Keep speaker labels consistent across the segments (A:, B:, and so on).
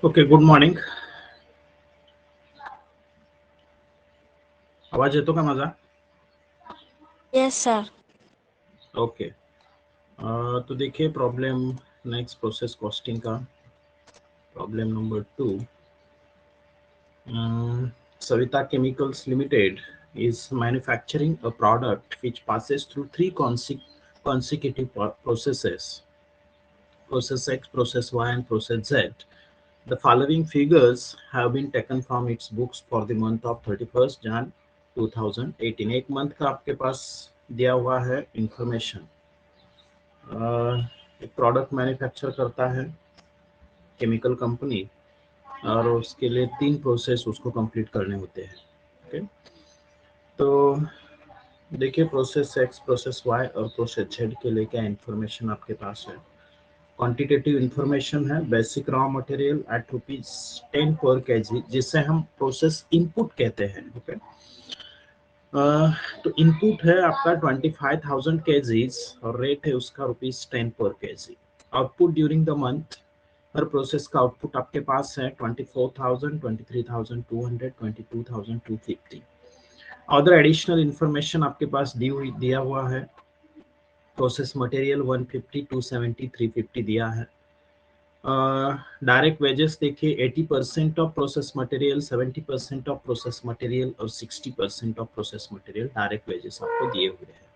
A: Okay, good morning. आवाज येतो का माझा?
B: Yes sir.
A: ओके. तो देखिए प्रॉब्लम नेक्स्ट प्रोसेस कॉस्टिंग का problem number 2. Savita Chemicals Limited is manufacturing a product which passes through three consecutive processes: process X, process Y, and process Z. The following figures have been taken from its books for the month of 31st Jan 2018. एक month का आपके पास दिया हुआ है information. एक product manufacture करता है chemical company और उसके लिए 3 प्रोसेस उसको कंप्लीट करने होते हैं. ओके, तो देखिए प्रोसेस एक्स, प्रोसेस वाई और प्रोसेस जेड के लिए क्या इंफॉर्मेशन आपके पास है. क्वांटिटेटिव इंफॉर्मेशन है. बेसिक रॉ मटेरियल एट ₹10 पर केजी, जिसे हम प्रोसेस इनपुट कहते हैं. ओके, तो इनपुट है आपका 25,000 केजीज और रेट है उसका ₹10 पर KG. Output during the month, her process का आउटपुट आपके पास है 24,000, 23,200, 22,250. अदर एडिशनल इंफॉर्मेशन आपके पास दिया हुआ है. प्रोसेस मटेरियल 150, 270, 350 दिया है. डायरेक्ट वेजेस देखिए 80% of process material, 70% of process material और 60% of process material direct wages आपको दिए हुए हैं.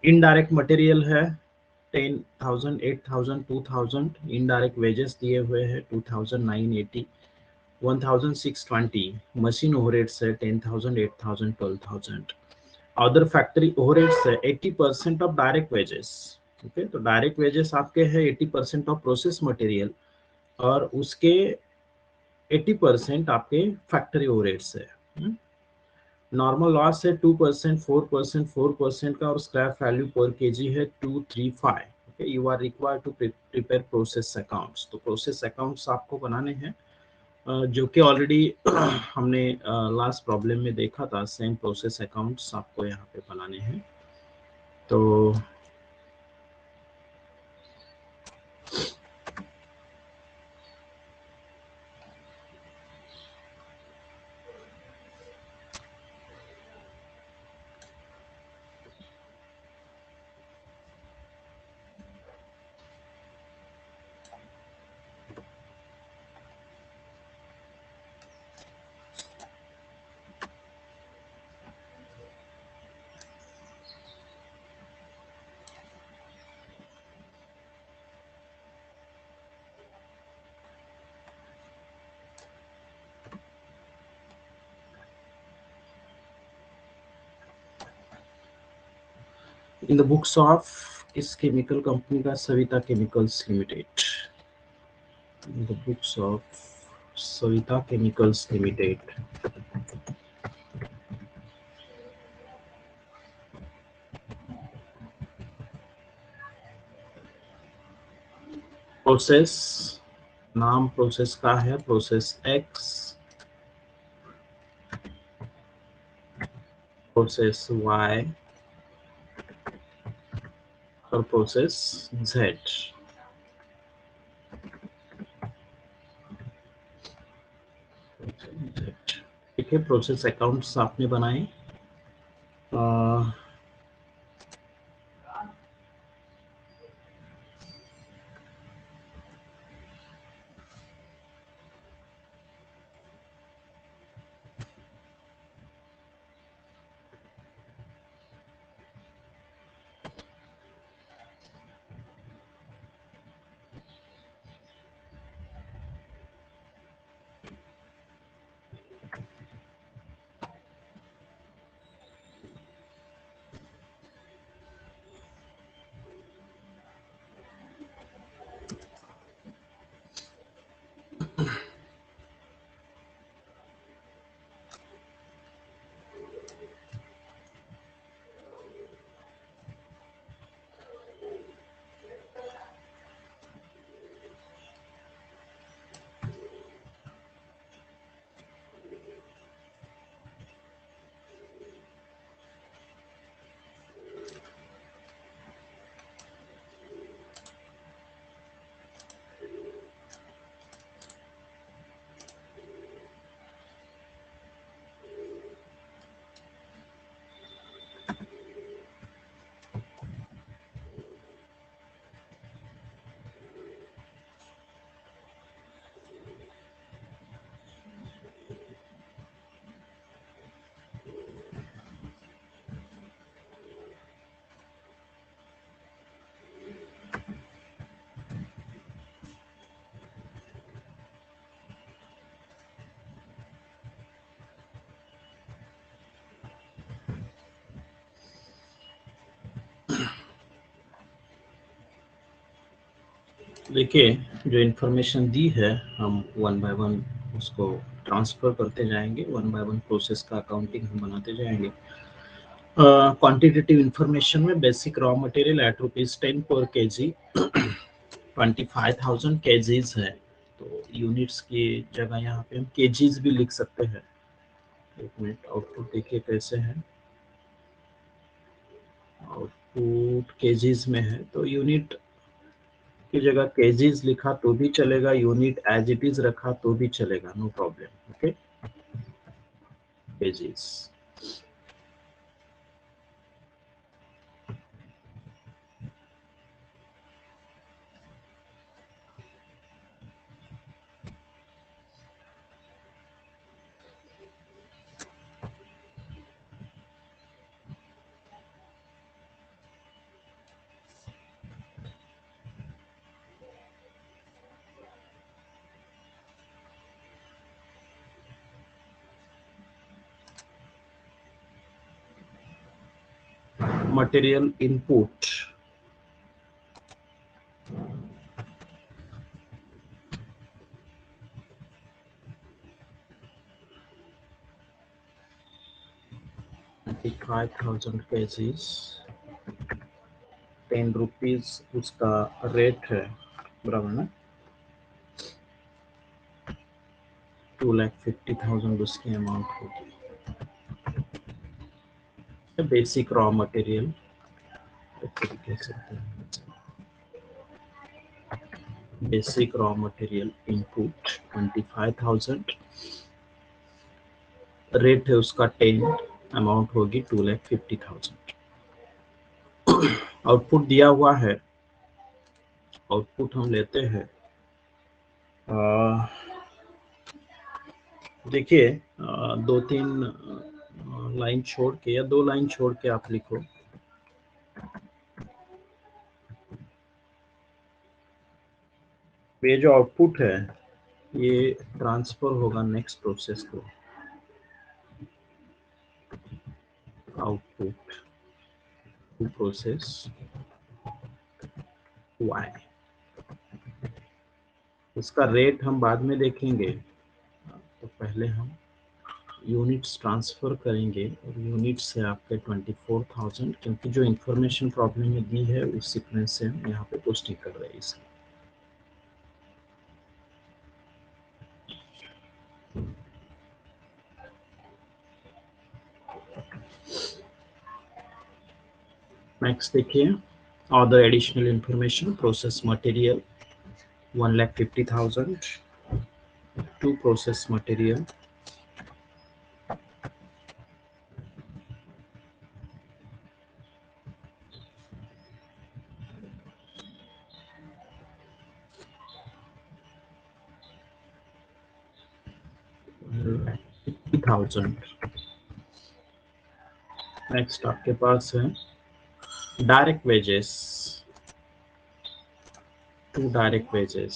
A: इनडायरेक्ट मटेरियल है 10,000, 8,000, 2,000. इनडायरेक्ट वेजेस दिए हुए हैं 2,980, 1,620. मशीन ओवरहेड्स है 10,000, 8,000, 12,000. अदर फैक्ट्री ओवरहेड्स है 80% ऑफ डायरेक्ट वेजेस. ओके, तो डायरेक्ट वेजेस आपके हैं 80% ऑफ प्रोसेस मटेरियल और उसके 80% आपके फैक्ट्री ओवरहेड्स है. नॉर्मल लॉस है 2%, 4%, 4% का और स्क्रैप वैल्यू पर केजी है 235. Okay, you are required to prepare process accounts. तो प्रोसेस अकाउंट्स आपको बनाने हैं जो कि ऑलरेडी हमने लास्ट प्रॉब्लम में देखा था. सेम प्रोसेस अकाउंट्स आपको यहाँ पे बनाने हैं. तो in the books of इस केमिकल कंपनी का Savita chemicals limited. In the books of Savita Chemicals Limited. Process, नाम प्रोसेस का है प्रोसेस एक्स, प्रोसेस वाई और प्रोसेस जेड. ठीक है, प्रोसेस अकाउंट्स आपने बनाए. देखिए जो इंफॉर्मेशन दी है हम वन बाय वन उसको ट्रांसफर करते जाएंगे, वन बाय वन प्रोसेस का अकाउंटिंग हम बनाते जाएंगे। क्वांटिटेटिव इंफॉर्मेशन में बेसिक रॉ मटेरियल एट ₹10 पर केजी 25,000 केजीज है, तो यूनिट्स की जगह यहाँ पे हम केजीज भी लिख सकते हैं। एक मिनट, आउटपुट देखिए कैसे है। आउटपुट केजीज में है, तो यूनिट की जगह केजीज लिखा तो भी चलेगा, यूनिट एज इट इज रखा तो भी चलेगा, no problem. Okay, kgs. Material input, ₹25,000 kgs, ₹10 उसका रेट है, बराबर ना। 2,50,000 उसकी अमाउंट होगी। बेसिक रॉ मटेरियल कह सकते हैं, basic raw material input 25,000, rate है उसका 10, अमाउंट होगी 2,50,000। आउटपुट दिया हुआ है, आउटपुट हम लेते हैं। देखिए दो तीन लाइन छोड़ के या दो लाइन छोड़ के आप लिखो। ये जो आउटपुट है ये ट्रांसफर होगा नेक्स्ट प्रोसेस को। आउटपुट टू प्रोसेस y, इसका रेट हम बाद में देखेंगे, तो पहले हम यूनिट्स ट्रांसफर करेंगे और यूनिट से आपके 24,000, क्योंकि जो इंफॉर्मेशन प्रॉब्लम में दी है उस सीक्वेंस से हम यहाँ पे पोस्टिंग कर रहे हैं इसे। नेक्स्ट देखिए, other additional information, process material 1,50,000, to process material, $50,000। Next आपके पास है direct wages, to direct wages,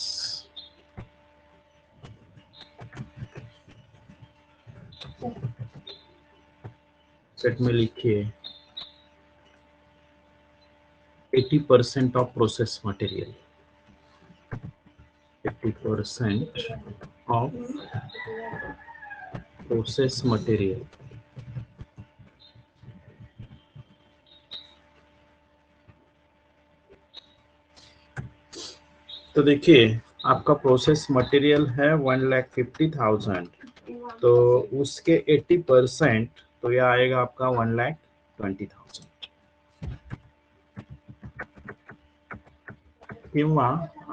A: set में लिखिए 80% of process material, 80% of process material. तो देखिए आपका प्रोसेस मटेरियल है 1,50,000, तो उसके 80% तो यह आएगा आपका 1,20,000, किंवा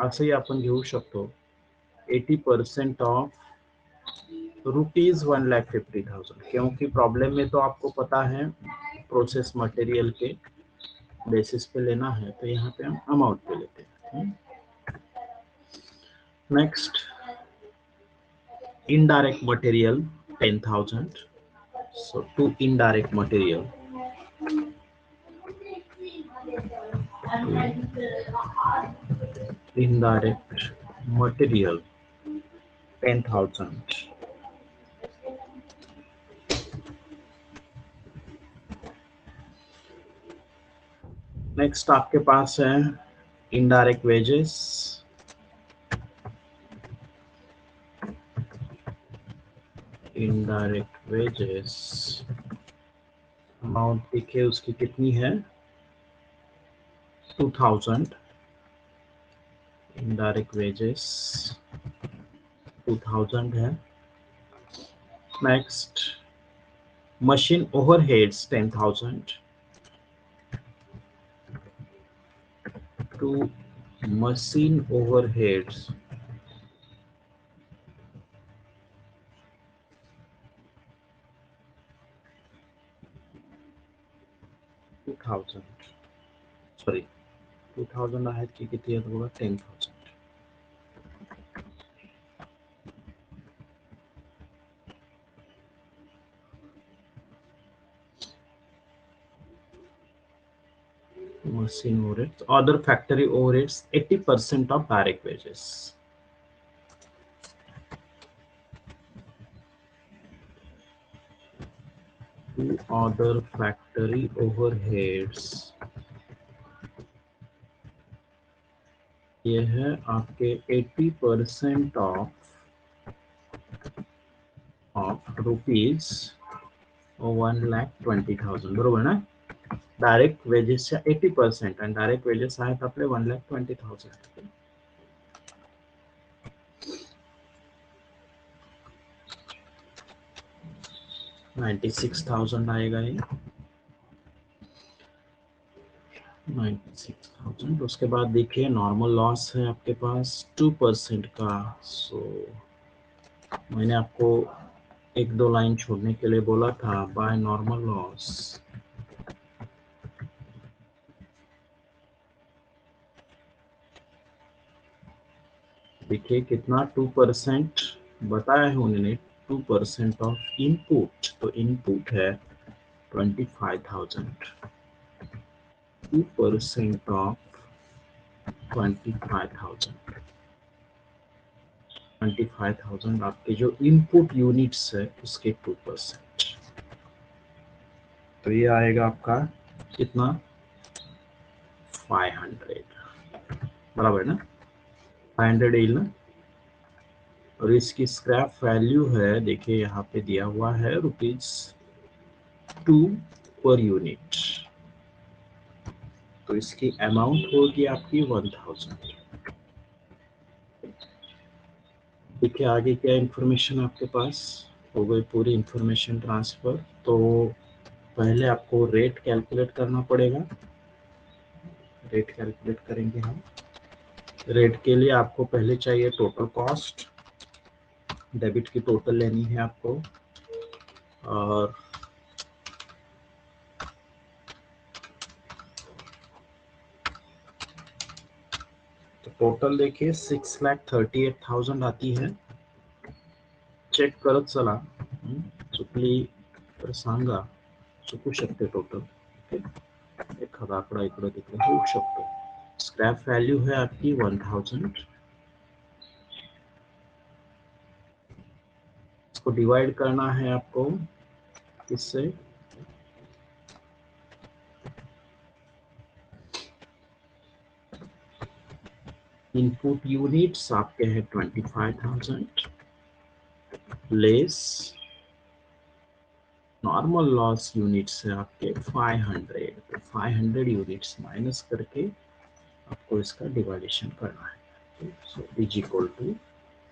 A: असंही आपण घेऊ शकतो 80% ऑफ ₹1,50,000, क्योंकि प्रॉब्लम में तो आपको पता है प्रोसेस मटेरियल के बेसिस पे लेना है, तो यहाँ पे हम अमाउंट पे लेते हैं। Next indirect material 10,000, so to indirect material, indirect material 10,000। Next आपके पास है indirect wages indirect wages amount देखिए उसकी कितनी है 2000 इनडायरेक्ट वेजेस 2000 है। Next machine overheads 10,000 to machine overheads 2000 sorry 2000 आहेत की किती आहेत बघा 10,000 machine overheads other factory overheads 80% of direct wages to other factory overheads ये है आपके 80% ऑफ रुपीज 1,20,000 बरोबर ना डायरेक्ट वेजेसच्या 80% आणि डायरेक्ट वेजेस आहेत आपले 1,20,000 96,000 आएगा ये 96,000। उसके बाद देखिए नॉर्मल लॉस है आपके पास 2% का। सो मैंने आपको एक दो लाइन छोड़ने के लिए बोला था बाय नॉर्मल लॉस देखिए कितना 2% बताया है उन्होंने 2% ऑफ इनपुट तो इनपुट है 25,000 2% ऑफ 25,000 आपके जो इनपुट यूनिट्स है उसके 2% तो ये आएगा आपका कितना 500 बराबर ना 500 एल ना और इसकी स्क्रैप वैल्यू है देखिए यहाँ पे दिया हुआ है ₹2 पर यूनिट तो इसकी अमाउंट होगी आपकी 1000 देखिए आगे क्या इंफॉर्मेशन आपके पास हो गई पूरी इंफॉर्मेशन ट्रांसफर तो पहले आपको रेट कैलकुलेट करना पड़ेगा रेट कैलकुलेट करेंगे हम रेट के लिए आपको पहले चाहिए टोटल कॉस्ट डेबिट की टोटल लेनी है आपको और तो टोटल देखिए 6,38,000 आती है चेक करत चला चुकली तर सांगा चुकू शकते टोटल एखादा आकडा इकडे तिकडे होऊ शकतो स्क्रैप वैल्यू है आपकी 1000 इसको डिवाइड करना है आपको किससे इनपुट यूनिट्स आपके हैं 25,000 लेस नॉर्मल लॉस यूनिट्स है आपके 500 तो 500 यूनिट्स माइनस करके आपको इसका डिवाइडेशन करना है सो इज इक्वल टू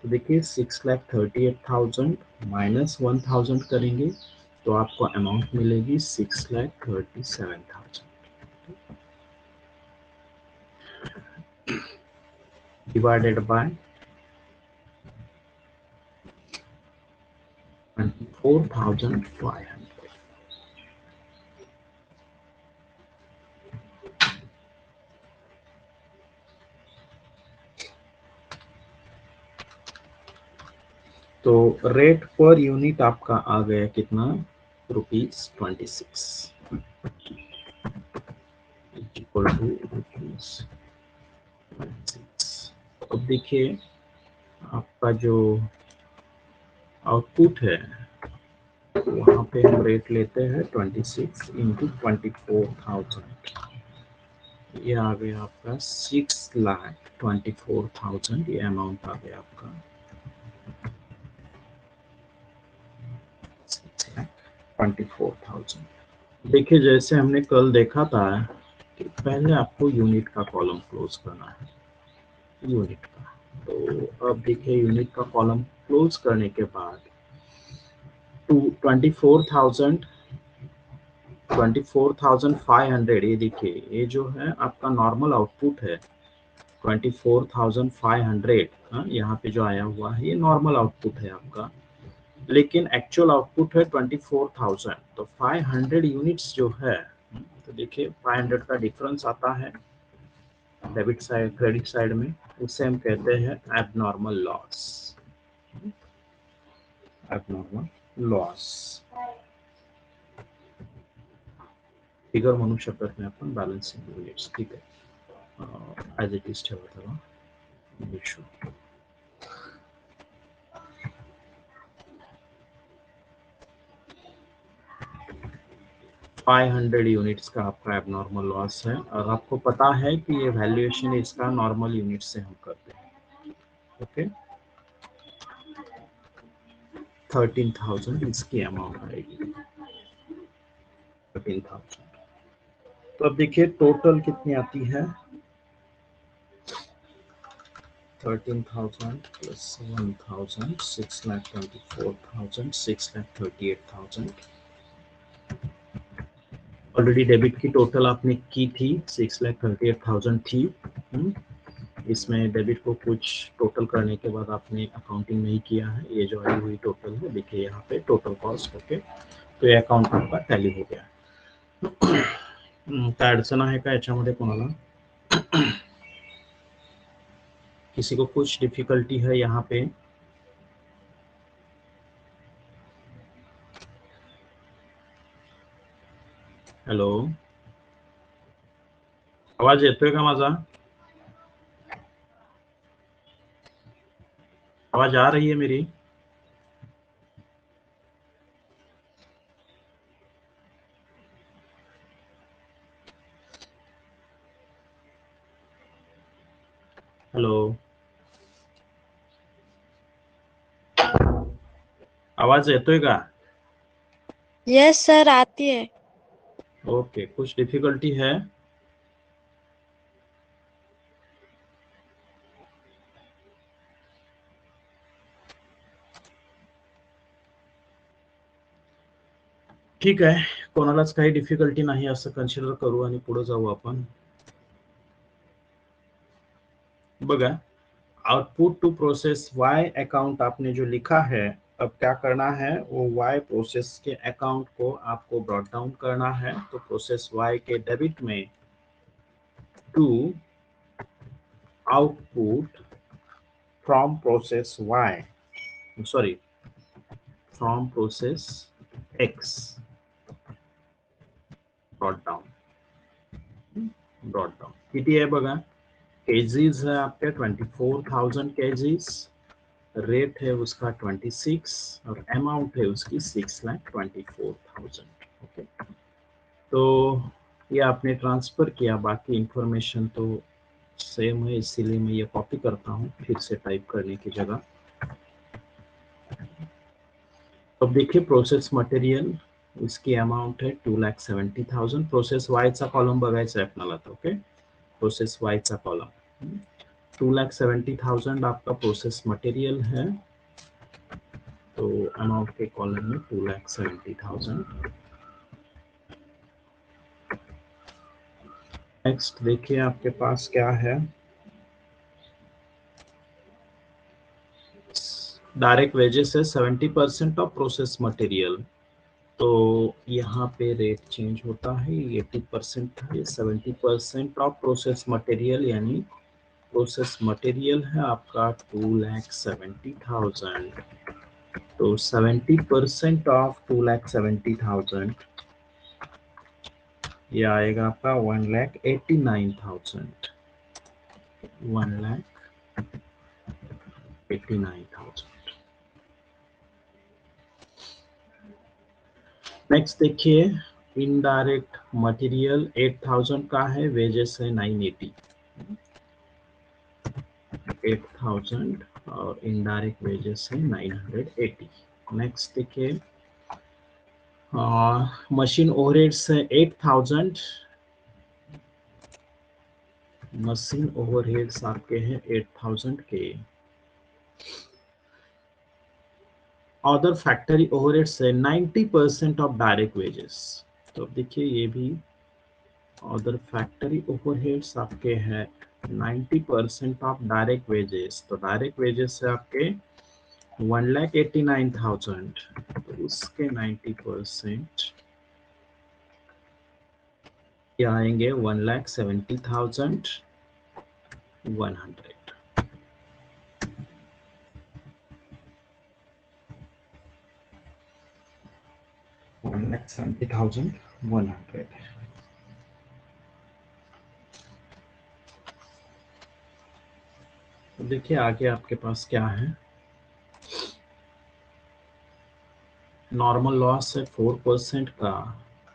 A: तो देखिए 6,38,000 माइनस 1000 करेंगे तो आपको अमाउंट मिलेगी 6,37,000 डिवाइडेड बाय 24,500 तो रेट पर यूनिट आपका आ गया कितना ₹26 इक्वल टू ₹26 अब देखिए आपका जो आउटपुट है वहाँ पे हम रेट लेते हैं 26 इंटू 24,000 ये आ गया आपका 6,24,000 ये अमाउंट आ गया आपका 24,000। देखिए जैसे हमने कल देखा था कि पहले आपको यूनिट का कॉलम क्लोज करना है, यूनिट का। तो अब देखिए यूनिट का कॉलम क्लोज करने के बाद 24,000 24,500, ये देखिए ये जो है आपका नॉर्मल आउटपुट है 24,500। यहाँ पे जो आया हुआ है ये नॉर्मल आउटपुट है आपका, लेकिन एक्चुअल आउटपुट है 24,000। तो 500 यूनिट्स जो है, तो देखिए 500 का डिफरेंस आता है डेबिट साइड क्रेडिट साइड में, उसे हम कहते हैं abnormal loss. Abnormal loss figure म्हणू शकत नाही आपण बॅलन्सिंग युनिट्स, ठीक आहे, ॲज इट इज ठेवा त्याला इशू। 500 यूनिट्स का आपका एबनॉर्मल लॉस है, और आपको पता है कि ये वैल्यूएशन इसका नॉर्मल यूनिट से हम करते हैं। ओके, 13,000 इसकी अमाउंट आएगी, 13,000। तो अब देखिए टोटल कितनी आती है, 13,000 प्लस 1,000, 6,24,000, 6,38,000। ऑलरेडी डेबिट की टोटल आपने की थी, 6,38,000 थी। इसमें डेबिट को कुछ टोटल करने के बाद आपने अकाउंटिंग नहीं किया है, ये जो आई हुई टोटल है, देखिए यहाँ पे टोटल कॉस्ट। ओके, तो ये अकाउंट आपका टॅली हो गया। काय अडचण आहे का याच्यामध्ये कोणाला? किसी को कुछ डिफिकल्टी है यहाँ पे? हेलो, आवाज येतोय का माझा? आवाज आ रही है मेरी? हेलो, आवाज येतोय का?
B: यस सर, आती है।
A: ओके, कुछ डिफिकल्टी है? ठीक आहे, कोणालाच काही डिफिकल्टी नाही असं कन्सिडर करू आणि पुढे जाऊ आपण। बघा, output to process Y account आपने जो लिखा है, अब क्या करना है, वो वाई प्रोसेस के अकाउंट को आपको ब्रॉट डाउन करना है। तो प्रोसेस वाई के डेबिट में to output from process Y, sorry from process X brought down, brought down किती आहे बघा, केजीज है आपके 24,000 केजीज, रेट है उसका 26 और अमाउंट है उसकी 6,24,000। ओके, तो ये आपने ट्रांसफर किया, बाकी इंफॉर्मेशन तो सेम है, इसीलिए मैं ये कॉपी करता हूँ फिर से टाइप करने की जगह। अब देखिए प्रोसेस मटेरियल, इसकी अमाउंट है 2,70,000। प्रोसेस वायचा कॉलम बघायचा आहे आपल्याला, तो ओके, प्रोसेस वायचा कॉलम 2,70,000 आपका प्रोसेस मटेरियल है। तो अमाउंट के कॉलम में 2,70,000। नेक्स्ट देखिए आपके पास क्या है, डायरेक्ट वेजेस है 70% ऑफ प्रोसेस मटेरियल। तो यहाँ पे रेट चेंज होता है, 80% था, ये 70% ऑफ प्रोसेस मटेरियल, यानी प्रोसेस मटेरियल है आपका 2,70,000। तो 70% ऑफ 2,70,000 ये आएगा आपका 1,89,000, 1,89,000। नेक्स्ट देखिए, इनडायरेक्ट मटेरियल 8,000 का है, वेजेस है 980, 8,000 और इनडायरेक्ट वेजेस है 980। नेक्स्ट देखिए, मशीन ओवरहेड्स है 8000, मशीन ओवरहेड्स आपके हैं 8000 के। अदर फैक्ट्री ओवरहेड्स है 90% ऑफ डायरेक्ट वेजेस। तो देखिए ये भी अदर फैक्ट्री ओवरहेड्स आपके हैं 90% ऑफ डायरेक्ट वेजेस। तो डायरेक्ट वेजेस है आपके 1,89,000, तो उसके 90% क्या आएंगे 1,70,100। 1,70,100। तो देखिए आगे आपके पास क्या है। नॉर्मल लॉस है 4% का,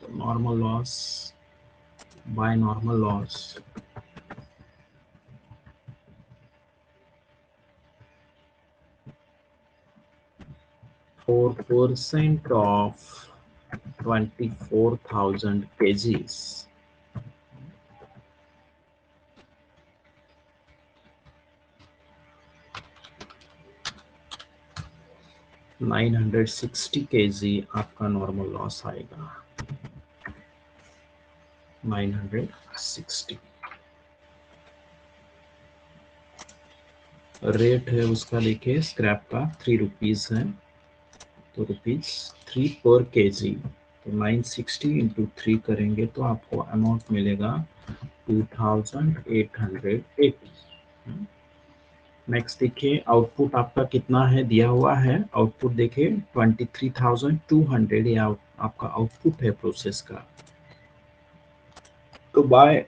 A: तो normal loss by normal loss 4% of 24,000 kgs, 960 kg आपका नॉर्मल लॉस आएगा। 960 रेट है उसका, देखिए स्क्रैप का 3 रुपीज है, तो ₹3 पर केजी। तो 960 इंटू 3 करेंगे तो आपको अमाउंट मिलेगा 2880। नेक्स्ट देखिए आउटपुट आपका कितना है दिया हुआ है। आउटपुट देखिए 23,200, ये आपका आउटपुट है प्रोसेस का। तो बाय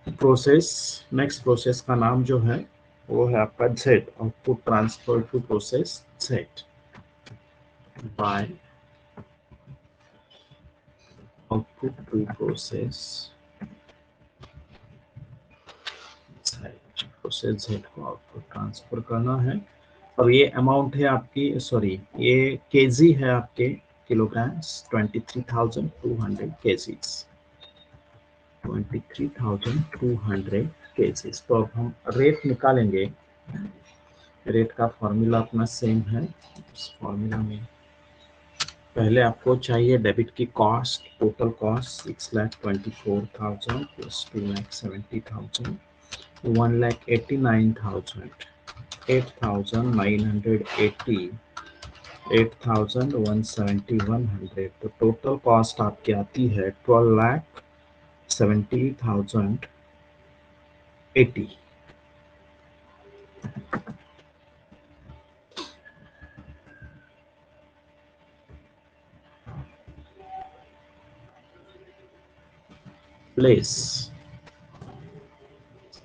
A: प्रोसेस, नेक्स्ट प्रोसेस का नाम जो है वो है आपका Z, output transfer to process Z. By output to process Z, process Z को आउटपुट ट्रांसफर करना है। और ये अमाउंट है आपकी, सॉरी ये केजी है आपके, किलोग्राम्स 23,200 केजीज, 23,200 केजीज। तो अब हम रेट निकालेंगे। रेट का फॉर्मूला अपना सेम है। इस फॉर्मूला में पहले आपको चाहिए डेबिट की कॉस्ट, टोटल कॉस्ट 6,24,000 प्लस 2,70,000, 1,89,000, 8,980, 8,170, 100। तो टोटल कॉस्ट आपकी आती है 12,70,080। Place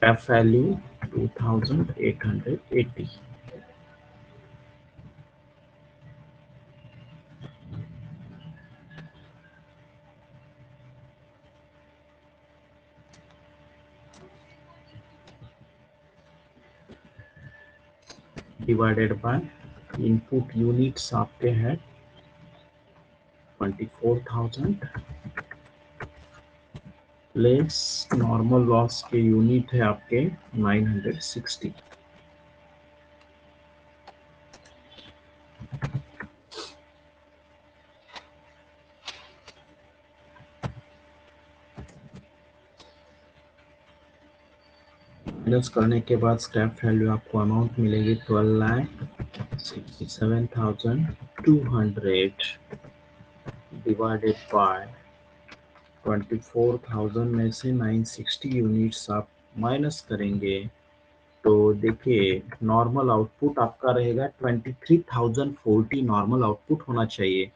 A: F value 2,880। Divided by input units आपके हैं 24,000 प्लस नॉर्मल लॉस के यूनिट है आपके 960। माइनस करने के बाद स्क्रैप वैल्यू आपको अमाउंट मिलेगी 12,67,200 डिवाइडेड बाय 24,000 में से 960 यूनिट्स आप माइनस करेंगे तो देखिए नॉर्मल आउटपुट आपका रहेगा 23,040 नॉर्मल आउटपुट होना चाहिए,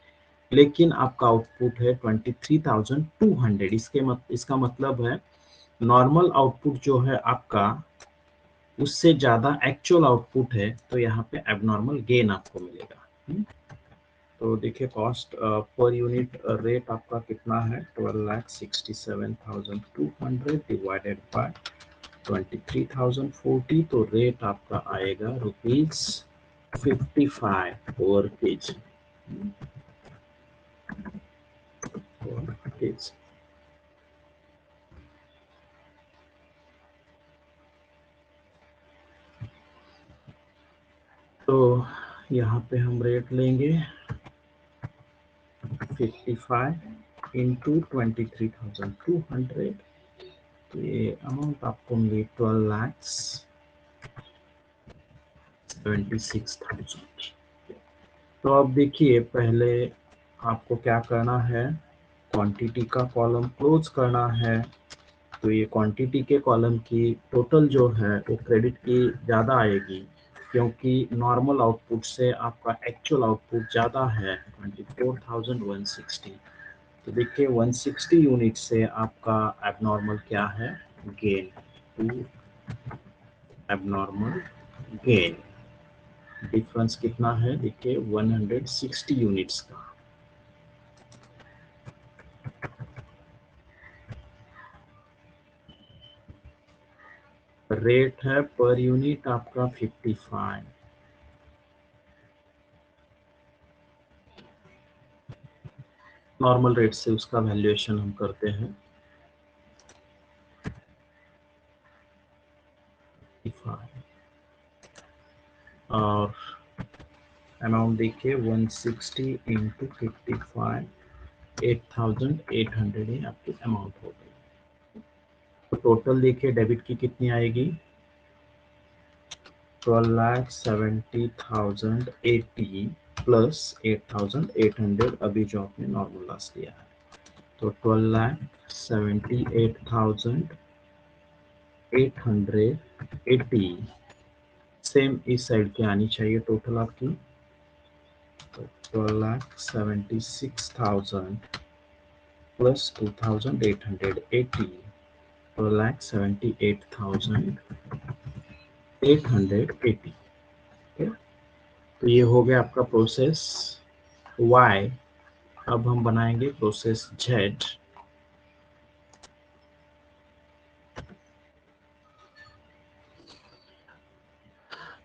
A: लेकिन आपका आउटपुट है 23,200। इसका मतलब है नॉर्मल आउटपुट जो है आपका उससे ज्यादा एक्चुअल आउटपुट है, तो यहाँ पे एबनॉर्मल गेन आपको मिलेगा। तो देखिए कॉस्ट पर यूनिट रेट आपका कितना है 12,67,200 डिवाइडेड बाय 23,040, तो रेट आपका आएगा ₹55 पर केजी। days। तो यहाँ पे हम रेट लेंगे 55 इंटू 23,200, तो ये अमाउंट आपको मिली 12,76,000। तो अब देखिए, पहले आपको क्या करना है, क्वांटिटी का कॉलम क्लोज करना है। तो ये क्वांटिटी के कॉलम की टोटल जो है वो क्रेडिट की ज़्यादा आएगी, क्योंकि नॉर्मल आउटपुट से आपका एक्चुअल आउटपुट ज़्यादा है 24,160। तो देखिए 160 यूनिट से आपका एबनॉर्मल क्या है, gain, to abnormal gain. Difference कितना है, देखिए 160 यूनिट्स का। रेट है पर यूनिट आपका 55। नॉर्मल रेट से उसका वैल्यूएशन हम करते हैं 55, और अमाउंट देखिए 160 इंटू 55, 8,800 ही आपकी अमाउंट हो गई। तो टोटल देखिए डेबिट की कितनी आएगी, 12,70,080 प्लस 8,800 अभी जो आपने नॉर्मल लॉस लिया है, तो 12,78,880 सेम इस साइड की आनी चाहिए टोटल आपकी। तो 12,76,000 प्लस 2,880, 12,78,880। तो ये हो गया आपका प्रोसेस Y। अब हम बनाएंगे प्रोसेस Z।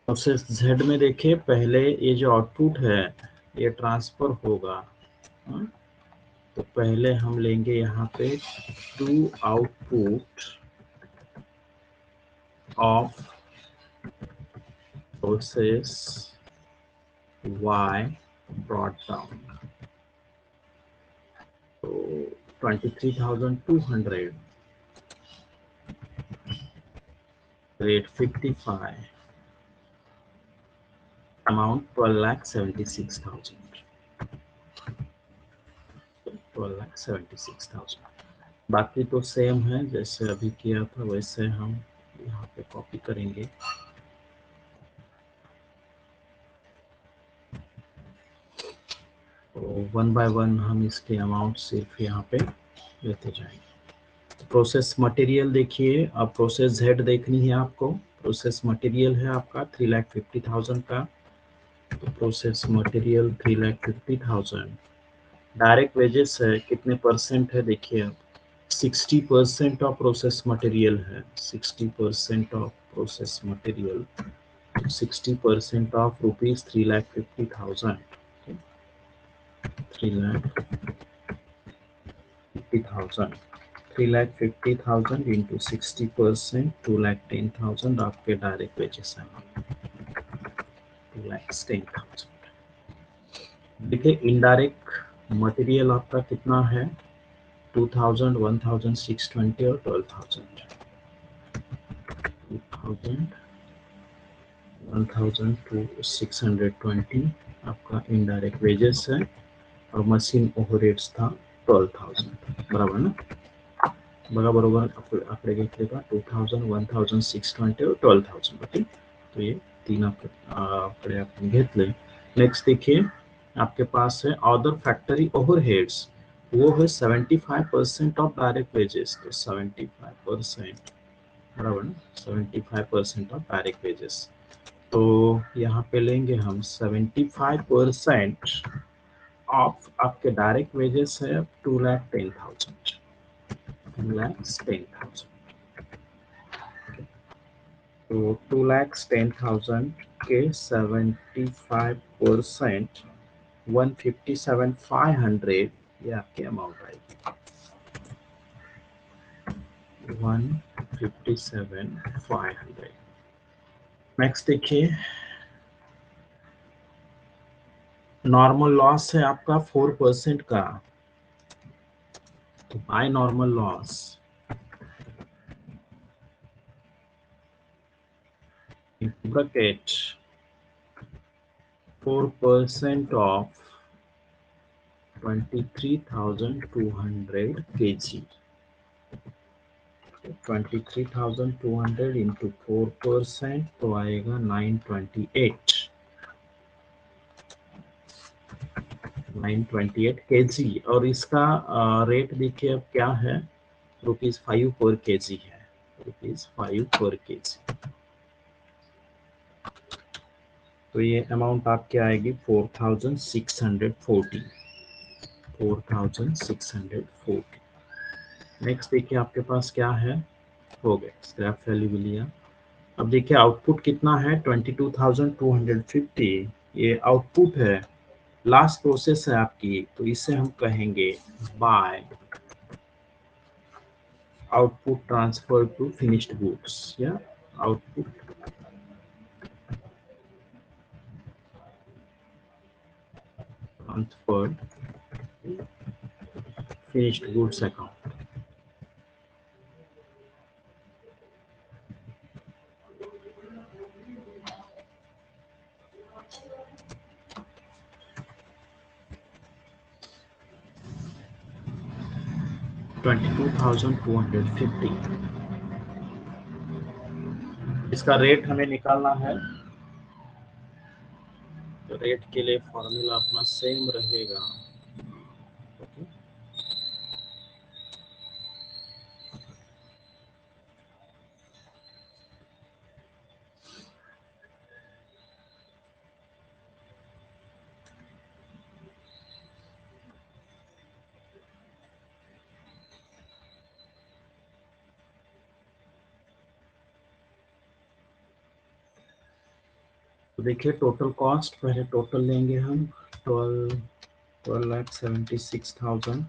A: प्रोसेस Z में देखिए, पहले ये जो आउटपुट है ये ट्रांसफर होगा। तो पहले हम लेंगे यहाँ पे to output of process Y brought down। तो 23,200 रेट 55, अमाउंट 12,76,000, 12,76,000। बाकी तो सेम है, जैसे अभी किया था वैसे हम यहाँ पे कॉपी करेंगे। तो वन बाय वन हम इसके अमाउंट सिर्फ यहाँ पे लेते जाएंगे। प्रोसेस मटेरियल देखिए, अब प्रोसेस Z देखनी है आपको। प्रोसेस मटेरियल है आपका 3,50,000 का। तो प्रोसेस मटेरियल 3,50,000। डायरेक्ट वेजेस है, कितने परसेंट है देखिए अब, 60% ऑफ प्रोसेस मटेरियल है, 60% of process material, 60% of rupees 3,50,000, 3,50,000, 3,50,000 into 60%, 2,10,000 आपके डायरेक्ट वेजेस हैं, 2,10,000। देखिए इनडायरेक्ट मटेरियल आपका कितना है, 2,000, 1,620 और 12,000। 2,000, 1,620 आपका इनडायरेक्ट वेजेस है, और मशीन ओवरहेड्स था 12,000, बराबर ना। बरोबर आकडे घेतले का 2,000, 1,620 और 12,000। ओके, तो ये तीन आकडे आपण घेतले। नेक्स्ट देखिए, आपके पास है अदर फैक्ट्री ओवरहेड्स, वो है 75% ऑफ डायरेक्ट वेजेस। तो 75%, बराबर ना, 75% ऑफ डायरेक्ट वेजेस। तो यहाँ पे लेंगे हम 75% ऑफ आपके डायरेक्ट वेजेस है 2,10,000, 2,10,000। तो 2,10,000 के 75%, 157,500 ये आपकी अमाउंट आएगी 157,500। नेक्स्ट देखिए, नॉर्मल लॉस है आपका 4% का, तो by normal loss bracket 4% of 23,200 kg, 23,200 into 4% तो आएगा 928 kg। और इसका रेट देखिए अब क्या है, ₹5 पर kg है, ₹5 पर kg। तो ये अमाउंट आपकी आएगी 4,640। नेक्स्ट देखिए आपके पास क्या है, हो गया स्क्रैप वैल्यू भी लिया। अब देखिए आउटपुट कितना है 22,250, ये आउटपुट है, लास्ट प्रोसेस है आपकी, तो इसे हम कहेंगे by output transfer to finished goods, या output transferred finished goods account. $22,250, इसका रेट हमें निकालना है, तो रेट के लिए फॉर्मूला अपना सेम रहेगा। ओके, तो देखिए टोटल कॉस्ट, पहले टोटल लेंगे हम 12,76,000,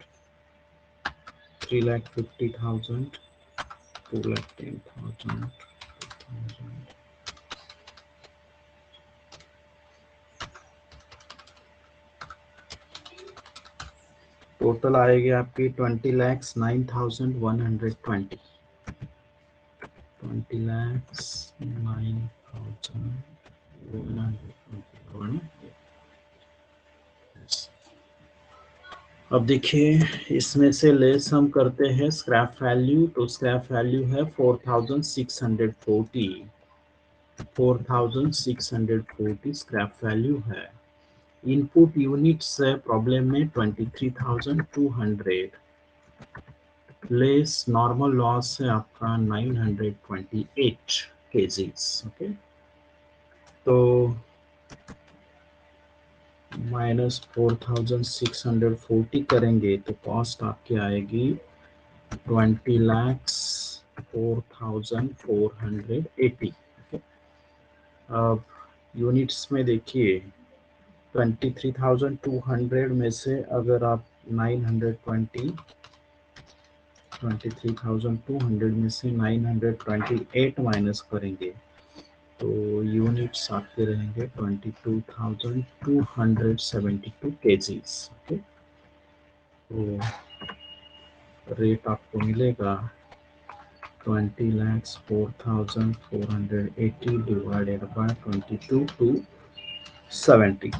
A: 3,50,000, 2,10,000, टोटल आएगी आपकी 20,09,120, 20,09,120। अब देखिए इसमें से लेस हम करते हैं स्क्रैप वैल्यू, तो स्क्रैप वैल्यू है 4,640, 4,640 स्क्रैप वैल्यू है। इनपुट यूनिट्स है प्रॉब्लम में 23,200, लेस नॉर्मल लॉस है आपका 928 kgs। ओके, तो माइनस 4,640 करेंगे तो कॉस्ट आपकी आएगी 20,04,480। अब यूनिट्स में देखिए 23,200 में से अगर आप 23,200 में से 928 माइनस करेंगे तो यूनिट्स आपके रहेंगे 22,272 kgs। ओके, तो रेट आपको मिलेगा 20,04,480 डिवाइडेड बाय 22,270।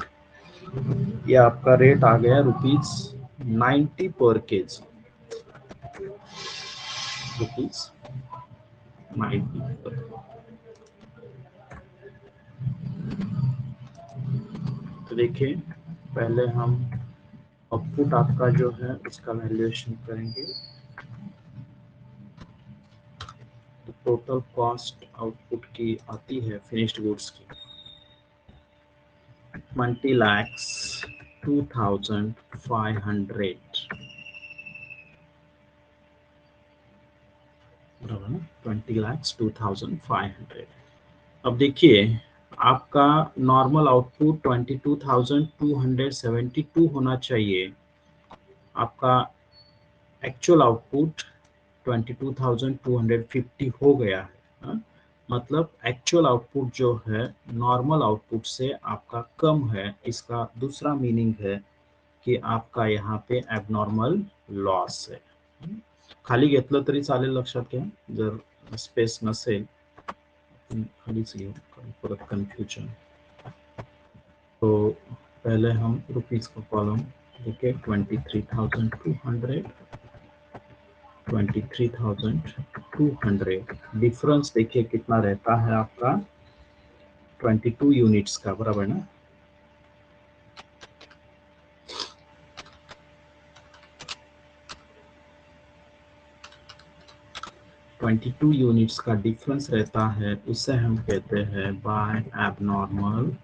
A: ये आपका रेट आ गया ₹90 पर kg, ₹90 पर। तो देखिए पहले हम आउटपुट आपका जो है उसका वैल्यूएशन करेंगे। तो टोटल कॉस्ट आउटपुट की आती है फिनिश्ड गुड्स की 20,02,500, बराबर ना, 20,02,500। अब देखिए आपका नॉर्मल आउटपुट 22,272 होना चाहिए, आपका एक्चुअल आउटपुट 22,250 हो गया है। हाँ? मतलब एक्चुअल आउटपुट जो है नॉर्मल आउटपुट से आपका कम है, इसका दूसरा मीनिंग है की आपका यहाँ पे ॲबनॉर्मल लॉस आहे। खाली घेतलं तरी चालेल, लक्षात घ्या, जर स्पेस नसेल खालीच घेऊ, परत कन्फ्यूजन। तो पहले हम रुपीज का कॉलम देखिए 23,200 23,200, डिफरेंस देखिए कितना रहता है आपका 22 यूनिट्स का, बराबर ना। (22 यूनिट्स का डिफरेंस रहता है, उसे हम कहते हैं by abnormal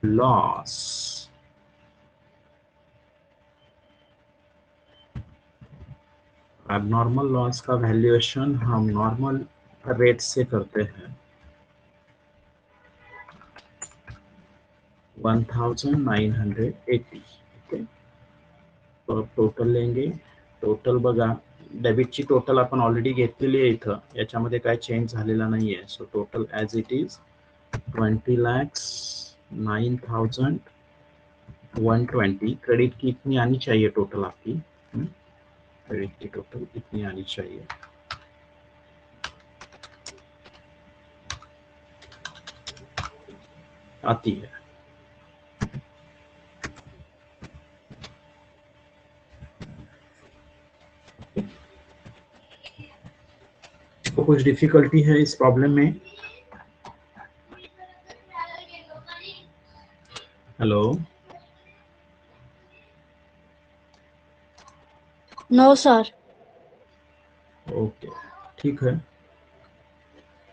A: loss. Abnormal loss का वैल्यूएशन हम नॉर्मल रेट से करते हैं 1980। ओके, तो अब टोटल लेंगे। टोटल बघा, डेबिटची टोटल आपण ऑलरेडी घेतलेली आहे इथं, याच्यामध्ये काय चेंज झालेला नाही आहे। So total as it is 20,09,120। Credit की इतनी आनी चाहिए टोटल आपकी, क्रेडिट की टोटल इतनी आनी चाहिए। आती है। तो कुछ डिफिकल्टी है इस प्रॉब्लम में? Hello,
B: no sir.
A: ओके, ठीक है।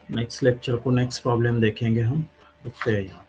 A: नेक्स्ट लेक्चर को नेक्स्ट प्रॉब्लम देखेंगे हम। रुकते हैं यहाँ।